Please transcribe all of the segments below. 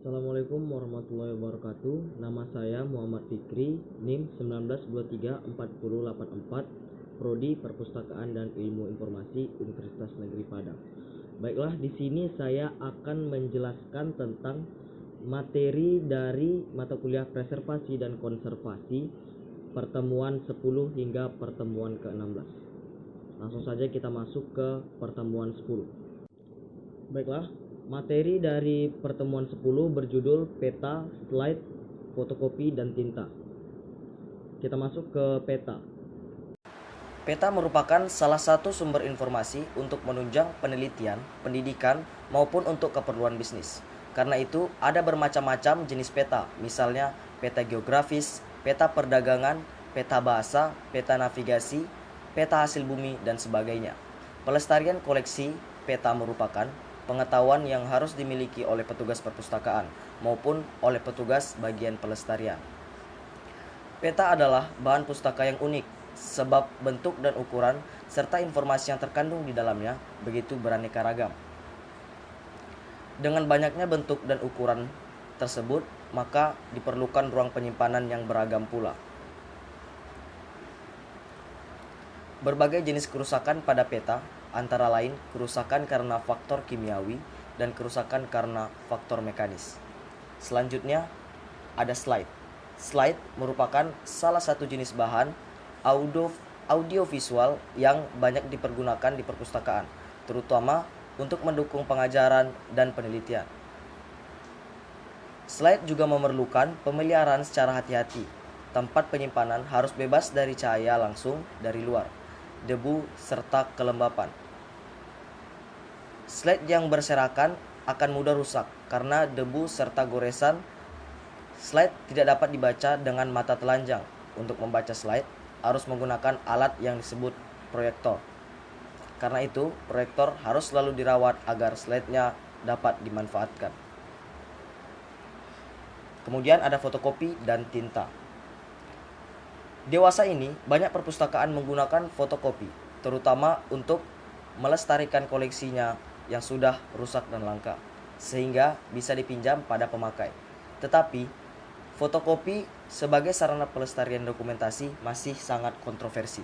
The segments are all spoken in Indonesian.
Assalamualaikum warahmatullahi wabarakatuh. Nama saya Muhammad Fikri, NIM 19234084, Prodi Perpustakaan dan Ilmu Informasi Universitas Negeri Padang. Baiklah, di sini saya akan menjelaskan tentang materi dari mata kuliah preservasi dan konservasi pertemuan 10 hingga pertemuan ke-16. Langsung saja kita masuk ke pertemuan 10. Baiklah, materi dari pertemuan 10 berjudul peta, slide, fotokopi, dan tinta. Kita masuk ke peta. Peta merupakan salah satu sumber informasi untuk menunjang penelitian, pendidikan, maupun untuk keperluan bisnis. Karena itu, ada bermacam-macam jenis peta, misalnya peta geografis, peta perdagangan, peta bahasa, peta navigasi, peta hasil bumi, dan sebagainya. Pelestarian koleksi peta merupakan pengetahuan yang harus dimiliki oleh petugas perpustakaan maupun oleh petugas bagian pelestarian. Peta adalah bahan pustaka yang unik, sebab bentuk dan ukuran serta informasi yang terkandung di dalamnya begitu beraneka ragam. Dengan banyaknya bentuk dan ukuran tersebut, maka diperlukan ruang penyimpanan yang beragam pula. Berbagai jenis kerusakan pada peta, antara lain kerusakan karena faktor kimiawi dan kerusakan karena faktor mekanis. Selanjutnya, ada slide. Slide merupakan salah satu jenis bahan audiovisual yang banyak dipergunakan di perpustakaan, terutama untuk mendukung pengajaran dan penelitian. Slide juga memerlukan pemeliharaan secara hati-hati. Tempat penyimpanan harus bebas dari cahaya langsung dari luar, debu, serta kelembapan. Slide yang berserakan akan mudah rusak karena debu serta goresan. Slide tidak dapat dibaca dengan mata telanjang. Untuk membaca slide harus menggunakan alat yang disebut proyektor. Karena itu, proyektor harus selalu dirawat agar slide-nya dapat dimanfaatkan. Kemudian ada fotokopi dan tinta. Dewasa ini banyak perpustakaan menggunakan fotokopi, terutama untuk melestarikan koleksinya yang sudah rusak dan langka, sehingga bisa dipinjam pada pemakai. Tetapi, fotokopi sebagai sarana pelestarian dokumentasi masih sangat kontroversi.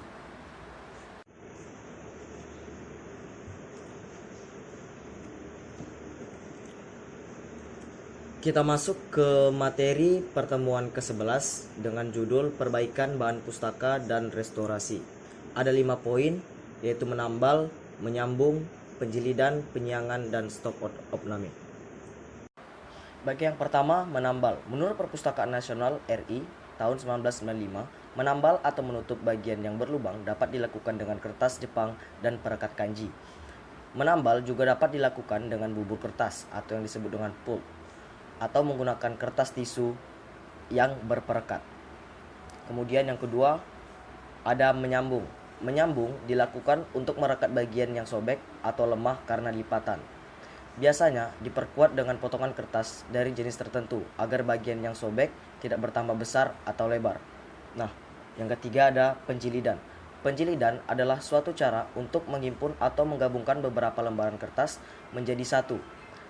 Kita masuk ke materi pertemuan ke-11 dengan judul Perbaikan Bahan Pustaka dan Restorasi. Ada 5 poin, yaitu menambal, menyambung, penjilidan, penyiangan, dan stok opname. Bagi yang pertama, menambal. Menurut Perpustakaan Nasional RI tahun 1995, menambal atau menutup bagian yang berlubang dapat dilakukan dengan kertas Jepang dan perekat kanji. Menambal juga dapat dilakukan dengan bubur kertas atau yang disebut dengan pulp, atau menggunakan kertas tisu yang berperekat. Kemudian yang kedua, ada menyambung. Menyambung dilakukan untuk merekat bagian yang sobek atau lemah karena lipatan. Biasanya diperkuat dengan potongan kertas dari jenis tertentu agar bagian yang sobek tidak bertambah besar atau lebar. Nah, yang ketiga ada penjilidan. Penjilidan adalah suatu cara untuk menghimpun atau menggabungkan beberapa lembaran kertas menjadi satu,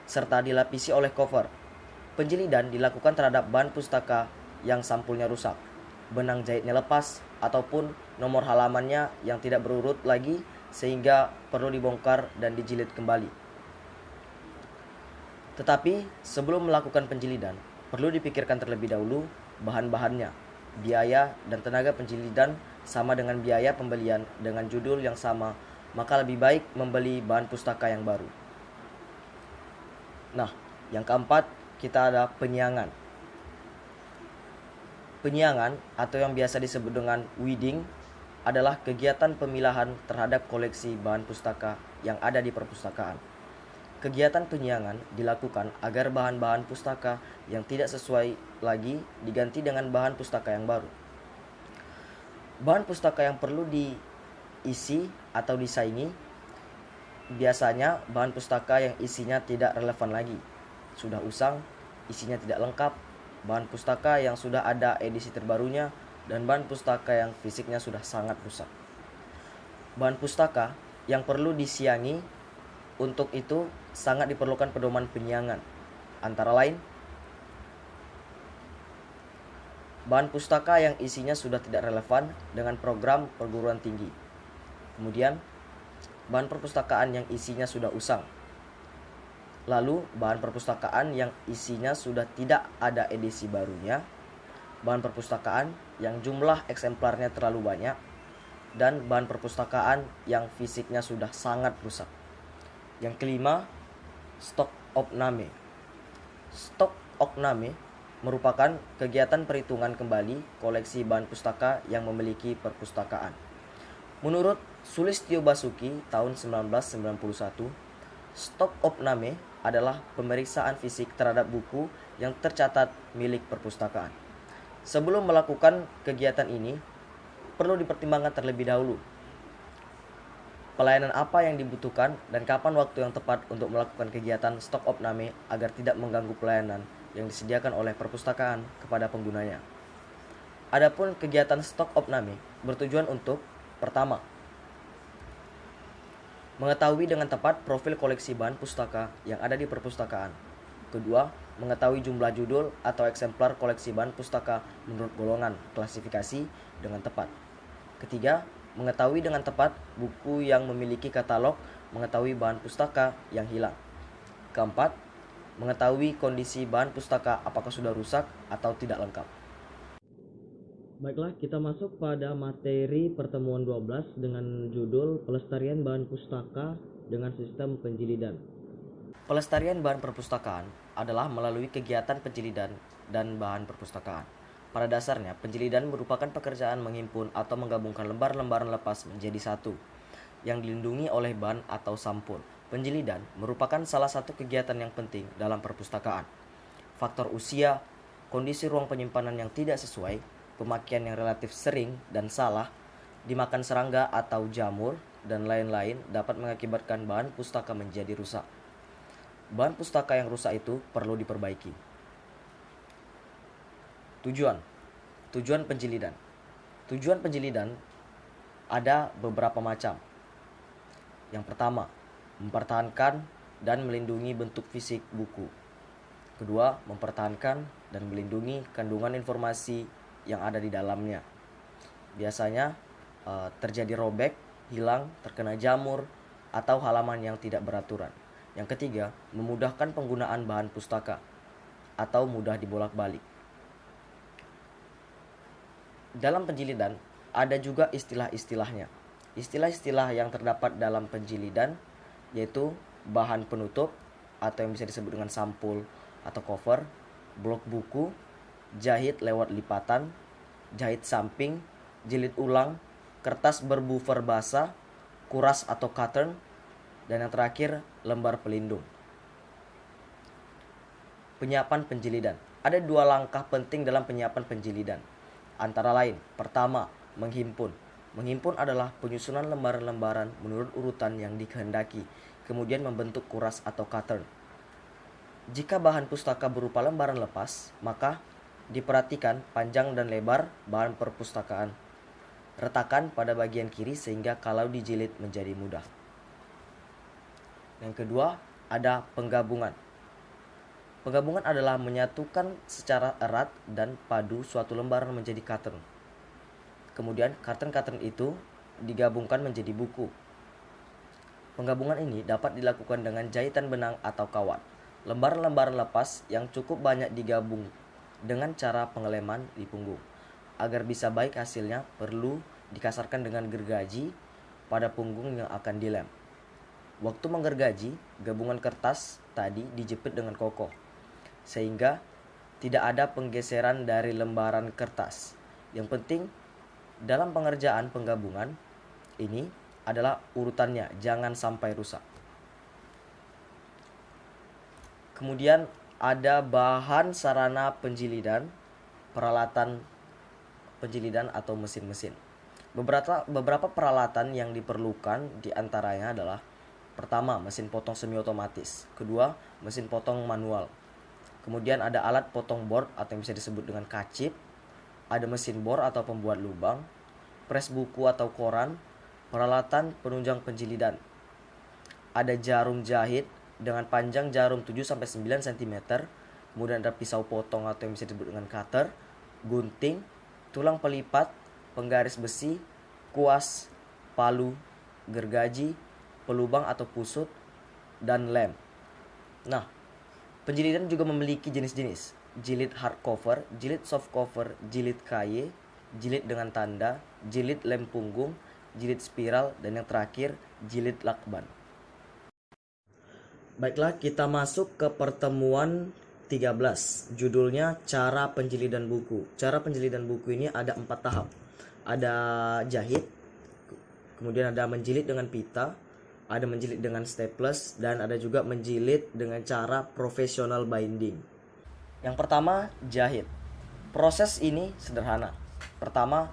serta dilapisi oleh cover. Penjilidan dilakukan terhadap bahan pustaka yang sampulnya rusak, benang jahitnya lepas, ataupun nomor halamannya yang tidak berurut lagi sehingga perlu dibongkar dan dijilid kembali. Tetapi sebelum melakukan penjilidan, perlu dipikirkan terlebih dahulu bahan-bahannya. Biaya dan tenaga penjilidan sama dengan biaya pembelian dengan judul yang sama, maka lebih baik membeli bahan pustaka yang baru. Nah, yang keempat, kita ada penyiangan. Penyiangan atau yang biasa disebut dengan weeding adalah kegiatan pemilahan terhadap koleksi bahan pustaka yang ada di perpustakaan. Kegiatan penyiangan dilakukan agar bahan-bahan pustaka yang tidak sesuai lagi diganti dengan bahan pustaka yang baru. Bahan pustaka yang perlu diisi atau disaingi biasanya bahan pustaka yang isinya tidak relevan lagi, sudah usang, isinya tidak lengkap, bahan pustaka yang sudah ada edisi terbarunya, dan bahan pustaka yang fisiknya sudah sangat rusak. Bahan pustaka yang perlu disiangi, untuk itu sangat diperlukan pedoman penyiangan, antara lain bahan pustaka yang isinya sudah tidak relevan dengan program perguruan tinggi. Kemudian, bahan perpustakaan yang isinya sudah usang. Lalu, bahan perpustakaan yang isinya sudah tidak ada edisi barunya, bahan perpustakaan yang jumlah eksemplarnya terlalu banyak, dan bahan perpustakaan yang fisiknya sudah sangat rusak. Yang kelima, stok opname. Stok opname merupakan kegiatan perhitungan kembali koleksi bahan pustaka yang memiliki perpustakaan. Menurut Sulistyo Basuki tahun 1991, stok opname adalah pemeriksaan fisik terhadap buku yang tercatat milik perpustakaan. Sebelum melakukan kegiatan ini, perlu dipertimbangkan terlebih dahulu pelayanan apa yang dibutuhkan dan kapan waktu yang tepat untuk melakukan kegiatan stok opname agar tidak mengganggu pelayanan yang disediakan oleh perpustakaan kepada penggunanya. Adapun kegiatan stok opname bertujuan untuk: pertama, mengetahui dengan tepat profil koleksi bahan pustaka yang ada di perpustakaan. Kedua, mengetahui jumlah judul atau eksemplar koleksi bahan pustaka menurut golongan klasifikasi dengan tepat. Ketiga, mengetahui dengan tepat buku yang memiliki katalog, mengetahui bahan pustaka yang hilang. Keempat, mengetahui kondisi bahan pustaka apakah sudah rusak atau tidak lengkap. Baiklah, kita masuk pada materi pertemuan 12 dengan judul Pelestarian Bahan Pustaka dengan Sistem Penjilidan. Pelestarian bahan perpustakaan adalah melalui kegiatan penjilidan dan bahan perpustakaan. Pada dasarnya, penjilidan merupakan pekerjaan menghimpun atau menggabungkan lembar-lembaran lepas menjadi satu, yang dilindungi oleh ban atau sampul. Penjilidan merupakan salah satu kegiatan yang penting dalam perpustakaan. Faktor usia, kondisi ruang penyimpanan yang tidak sesuai, pemakaian yang relatif sering dan salah, dimakan serangga atau jamur, dan lain-lain dapat mengakibatkan bahan pustaka menjadi rusak. Bahan pustaka yang rusak itu perlu diperbaiki. Tujuan penjilidan. Tujuan penjilidan ada beberapa macam. Yang pertama, mempertahankan dan melindungi bentuk fisik buku. Kedua, mempertahankan dan melindungi kandungan informasi yang ada di dalamnya. Biasanya terjadi robek, hilang, terkena jamur, atau halaman yang tidak beraturan. Yang ketiga, memudahkan penggunaan bahan pustaka atau mudah dibolak-balik. Dalam penjilidan ada juga istilah-istilahnya. Istilah-istilah yang terdapat dalam penjilidan yaitu bahan penutup atau yang bisa disebut dengan sampul atau cover, blok buku, jahit lewat lipatan, jahit samping, jilid ulang, kertas berbuffer basah, kuras atau cutter, dan yang terakhir lembar pelindung. Penyiapan penjilidan. Ada 2 langkah penting dalam penyiapan penjilidan. Antara lain, pertama, menghimpun. Menghimpun adalah penyusunan lembaran-lembaran menurut urutan yang dikehendaki, kemudian membentuk kuras atau cutter. Jika bahan pustaka berupa lembaran lepas, maka diperhatikan panjang dan lebar bahan perpustakaan. Retakan pada bagian kiri sehingga kalau dijilid menjadi mudah. Yang kedua, ada penggabungan. Penggabungan adalah menyatukan secara erat dan padu suatu lembaran menjadi carton. Kemudian carton-carton itu digabungkan menjadi buku. Penggabungan ini dapat dilakukan dengan jahitan benang atau kawat. Lembaran-lembaran lepas yang cukup banyak digabung dengan cara pengeleman di punggung. Agar bisa baik hasilnya, perlu dikasarkan dengan gergaji pada punggung yang akan dilem. Waktu menggergaji, gabungan kertas tadi dijepit dengan kokoh, sehingga tidak ada penggeseran dari lembaran kertas. Yang penting dalam pengerjaan penggabungan ini adalah urutannya, jangan sampai rusak. Kemudian ada bahan sarana penjilidan, peralatan penjilidan atau mesin-mesin. Beberapa peralatan yang diperlukan diantaranya adalah: pertama, mesin potong semi otomatis. Kedua, mesin potong manual. Kemudian ada alat potong board atau yang bisa disebut dengan kacip. Ada mesin bor atau pembuat lubang, pres buku atau koran, peralatan penunjang penjilidan. Ada jarum jahit dengan panjang jarum 7-9 cm. Kemudian ada pisau potong atau yang bisa disebut dengan cutter. gunting, tulang pelipat, penggaris besi, kuas, palu, gergaji, pelubang atau pusut, dan lem. Nah, penjilitan juga memiliki jenis-jenis: jilid hardcover, jilid softcover, jilid kaye, jilid dengan tanda, jilid lem punggung, jilid spiral, dan yang terakhir jilid lakban. Baiklah, kita masuk ke pertemuan 13. Judulnya cara penjilidan buku. Cara penjilidan buku ini ada 4 tahap. Ada jahit, kemudian ada menjilid dengan pita, ada menjilid dengan staples, dan ada juga menjilid dengan cara professional binding. Yang pertama, jahit. Proses ini sederhana. Pertama,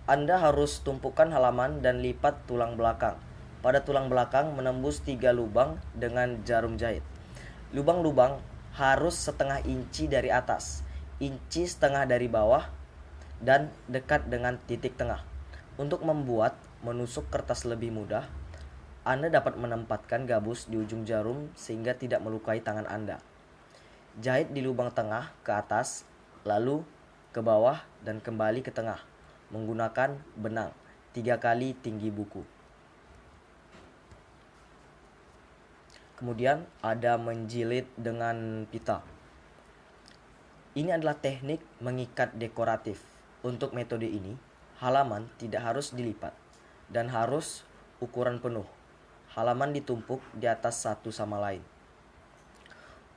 Anda harus tumpukan halaman dan lipat tulang belakang. Pada tulang belakang menembus 3 lubang dengan jarum jahit. Lubang-lubang harus setengah inci dari atas, inci setengah dari bawah, dan dekat dengan titik tengah. Untuk membuat menusuk kertas lebih mudah, Anda dapat menempatkan gabus di ujung jarum sehingga tidak melukai tangan Anda. Jahit di lubang tengah ke atas, lalu ke bawah dan kembali ke tengah menggunakan benang 3 kali tinggi buku. Kemudian ada menjilid dengan pita. Ini adalah teknik mengikat dekoratif. Untuk metode ini, halaman tidak harus dilipat dan harus ukuran penuh. Halaman ditumpuk di atas satu sama lain.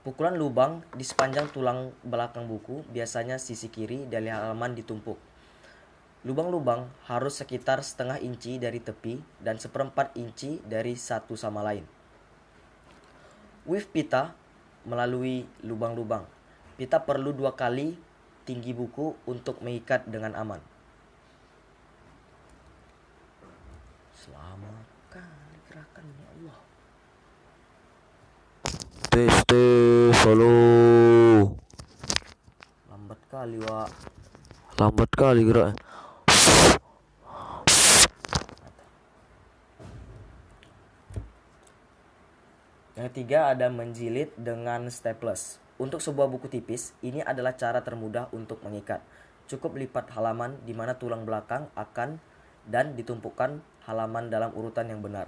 Pukulan lubang di sepanjang tulang belakang buku, biasanya sisi kiri dari halaman ditumpuk. Lubang-lubang harus sekitar setengah inci dari tepi dan 1/4 inci dari satu sama lain. Weave pita melalui lubang-lubang. Pita perlu 2 kali tinggi buku untuk mengikat dengan aman. Selamatkan gerakan ya Allah. Tes, halo. Lambat kali, Wak. Lambat kali gerak. Yang ketiga ada menjilid dengan staples. Untuk sebuah buku tipis, ini adalah cara termudah untuk mengikat. Cukup lipat halaman di mana tulang belakang akan dan ditumpukan halaman dalam urutan yang benar.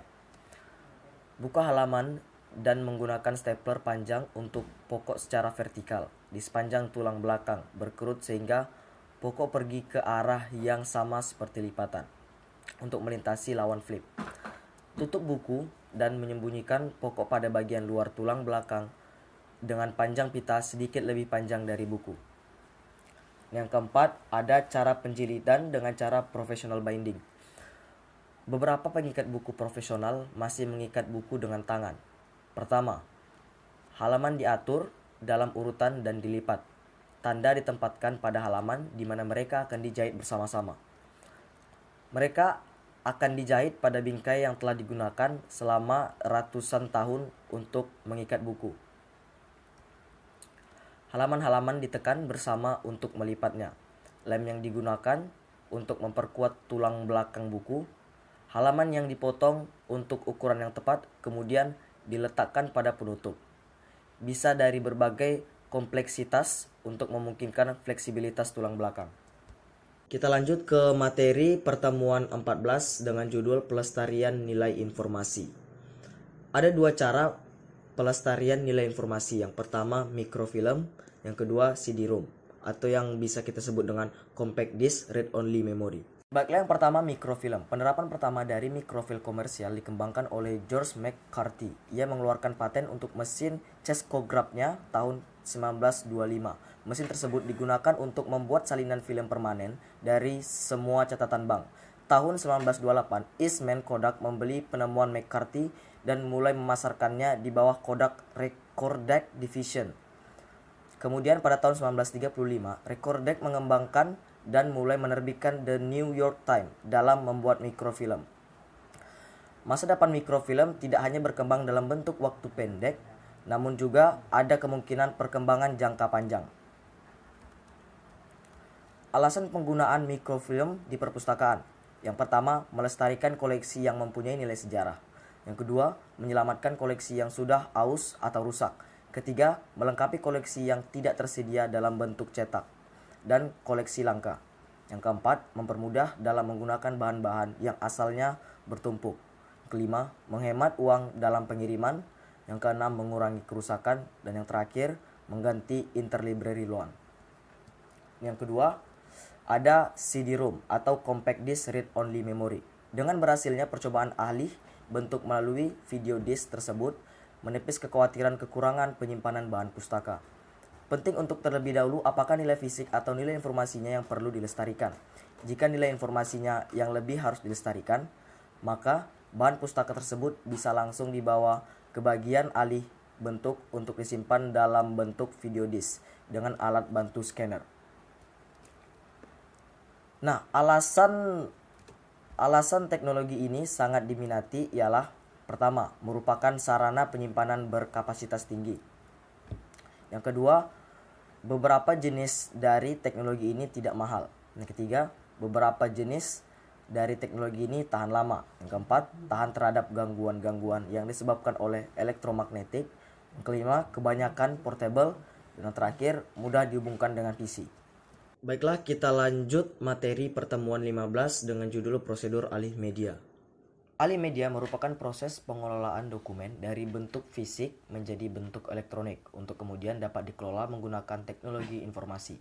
Buka halaman dan menggunakan stapler panjang untuk pokok secara vertikal di sepanjang tulang belakang berkerut sehingga pokok pergi ke arah yang sama seperti lipatan untuk melintasi lawan flip. Tutup buku dan menyembunyikan pokok pada bagian luar tulang belakang dengan panjang pita sedikit lebih panjang dari buku. Yang keempat, ada cara penjilidan dengan cara professional binding. Beberapa pengikat buku profesional masih mengikat buku dengan tangan. Pertama, halaman diatur dalam urutan dan dilipat. Tanda ditempatkan pada halaman di mana mereka akan dijahit bersama-sama. Mereka akan dijahit pada bingkai yang telah digunakan selama ratusan tahun untuk mengikat buku. Halaman-halaman ditekan bersama untuk melipatnya. Lem yang digunakan untuk memperkuat tulang belakang buku. Halaman yang dipotong untuk ukuran yang tepat, kemudian diletakkan pada penutup. Bisa dari berbagai kompleksitas untuk memungkinkan fleksibilitas tulang belakang. Kita lanjut ke materi pertemuan 14 dengan judul pelestarian nilai informasi. Ada 2 cara pelestarian nilai informasi. Yang pertama mikrofilm, yang kedua CD-ROM atau yang bisa kita sebut dengan compact disc read only memory. Baiklah, yang pertama mikrofilm. Penerapan pertama dari mikrofilm komersial dikembangkan oleh George McCarthy. Ia mengeluarkan paten untuk mesin Chescograph-nya tahun 1925. Mesin tersebut digunakan untuk membuat salinan film permanen dari semua catatan bank. Tahun 1928, Eastman Kodak membeli penemuan McCarthy dan mulai memasarkannya di bawah Kodak Recordac Division. Kemudian pada tahun 1935, Recordac mengembangkan dan mulai menerbitkan The New York Times dalam membuat mikrofilm. Masa depan mikrofilm tidak hanya berkembang dalam bentuk waktu pendek, namun juga ada kemungkinan perkembangan jangka panjang. Alasan penggunaan mikrofilm di perpustakaan. Yang pertama, melestarikan koleksi yang mempunyai nilai sejarah. Yang kedua, menyelamatkan koleksi yang sudah aus atau rusak. Ketiga, melengkapi koleksi yang tidak tersedia dalam bentuk cetak. dan koleksi langka. Yang keempat, mempermudah dalam menggunakan bahan-bahan yang asalnya bertumpuk. Kelima, menghemat uang dalam pengiriman. Yang keenam, mengurangi kerusakan. Dan yang terakhir, mengganti interlibrary loan. Yang kedua, ada CD-ROM atau Compact Disc Read Only Memory. Dengan berhasilnya percobaan ahli bentuk melalui video disk tersebut, menepis kekhawatiran kekurangan penyimpanan bahan pustaka. Penting untuk terlebih dahulu apakah nilai fisik atau nilai informasinya yang perlu dilestarikan. Jika nilai informasinya yang lebih harus dilestarikan, maka bahan pustaka tersebut bisa langsung dibawa ke bagian alih bentuk untuk disimpan dalam bentuk video disk dengan alat bantu scanner. Nah, alasan teknologi ini sangat diminati ialah pertama, merupakan sarana penyimpanan berkapasitas tinggi. Yang kedua, beberapa jenis dari teknologi ini tidak mahal. Yang ketiga, beberapa jenis dari teknologi ini tahan lama. Yang keempat, tahan terhadap gangguan-gangguan yang disebabkan oleh elektromagnetik. Yang kelima, kebanyakan portable. Dan yang terakhir, mudah dihubungkan dengan PC. Baiklah, kita lanjut materi pertemuan 15 dengan judul prosedur alih media. Alih media merupakan proses pengelolaan dokumen dari bentuk fisik menjadi bentuk elektronik untuk kemudian dapat dikelola menggunakan teknologi informasi.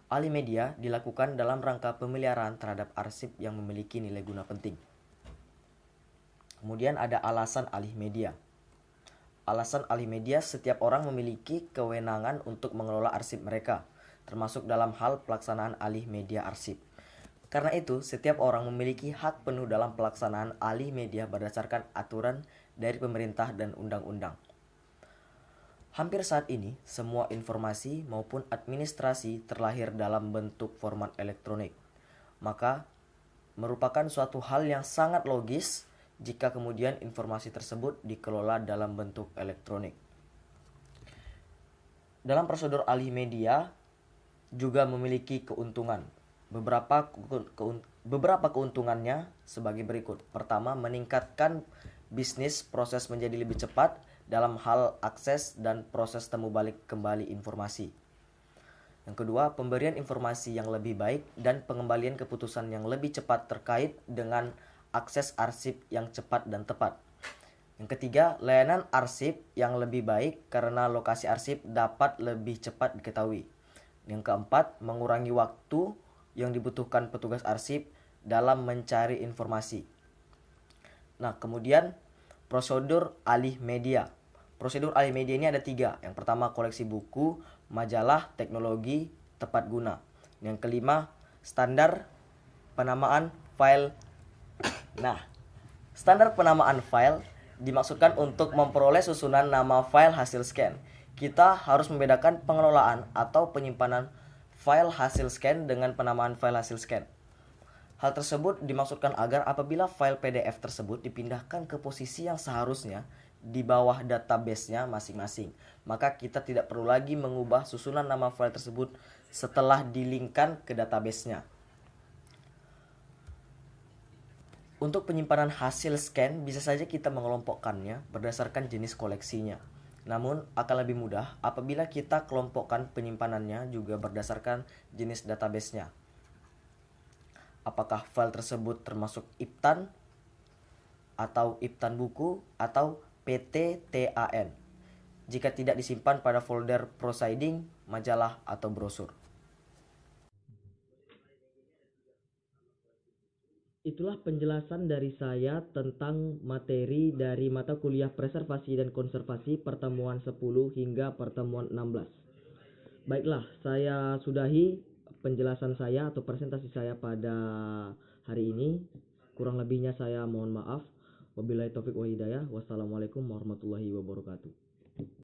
Alih media dilakukan dalam rangka pemeliharaan terhadap arsip yang memiliki nilai guna penting. Kemudian ada alasan alih media. Alasan alih media, setiap orang memiliki kewenangan untuk mengelola arsip mereka, termasuk dalam hal pelaksanaan alih media arsip. Karena itu, setiap orang memiliki hak penuh dalam pelaksanaan alih media berdasarkan aturan dari pemerintah dan undang-undang. Hampir saat ini, semua informasi maupun administrasi terlahir dalam bentuk format elektronik. Maka, merupakan suatu hal yang sangat logis jika kemudian informasi tersebut dikelola dalam bentuk elektronik. Dalam prosedur alih media juga memiliki keuntungan. Beberapa keuntungannya sebagai berikut. Pertama, meningkatkan bisnis proses menjadi lebih cepat dalam hal akses dan proses temu balik kembali informasi. Yang kedua, pemberian informasi yang lebih baik dan pengembalian keputusan yang lebih cepat terkait dengan akses arsip yang cepat dan tepat. Yang ketiga, layanan arsip yang lebih baik karena lokasi arsip dapat lebih cepat diketahui. Yang keempat, mengurangi waktu yang dibutuhkan petugas arsip dalam mencari informasi. Nah, kemudian prosedur alih media. Prosedur alih media ini ada 3. Yang pertama, koleksi buku, majalah, teknologi, tepat guna. Yang kelima, standar penamaan file. Nah, standar penamaan file dimaksudkan untuk memperoleh susunan nama file hasil scan. Kita harus membedakan pengelolaan atau penyimpanan file hasil scan dengan penamaan file hasil scan. Hal tersebut dimaksudkan agar apabila file PDF tersebut dipindahkan ke posisi yang seharusnya di bawah database-nya masing-masing, maka kita tidak perlu lagi mengubah susunan nama file tersebut setelah di-link-kan ke database-nya. Untuk penyimpanan hasil scan, bisa saja kita mengelompokkannya berdasarkan jenis koleksinya. Namun, akan lebih mudah apabila kita kelompokkan penyimpanannya juga berdasarkan jenis database-nya. Apakah file tersebut termasuk IPTAN, atau IPTAN buku, atau PTTAN, jika tidak disimpan pada folder proceeding, majalah, atau brosur. Itulah penjelasan dari saya tentang materi dari mata kuliah preservasi dan konservasi pertemuan 10 hingga pertemuan 16. Baiklah, saya sudahi penjelasan saya atau presentasi saya pada hari ini. Kurang lebihnya saya mohon maaf. Wabillahi taufiq wa hidayah. Wassalamualaikum warahmatullahi wabarakatuh.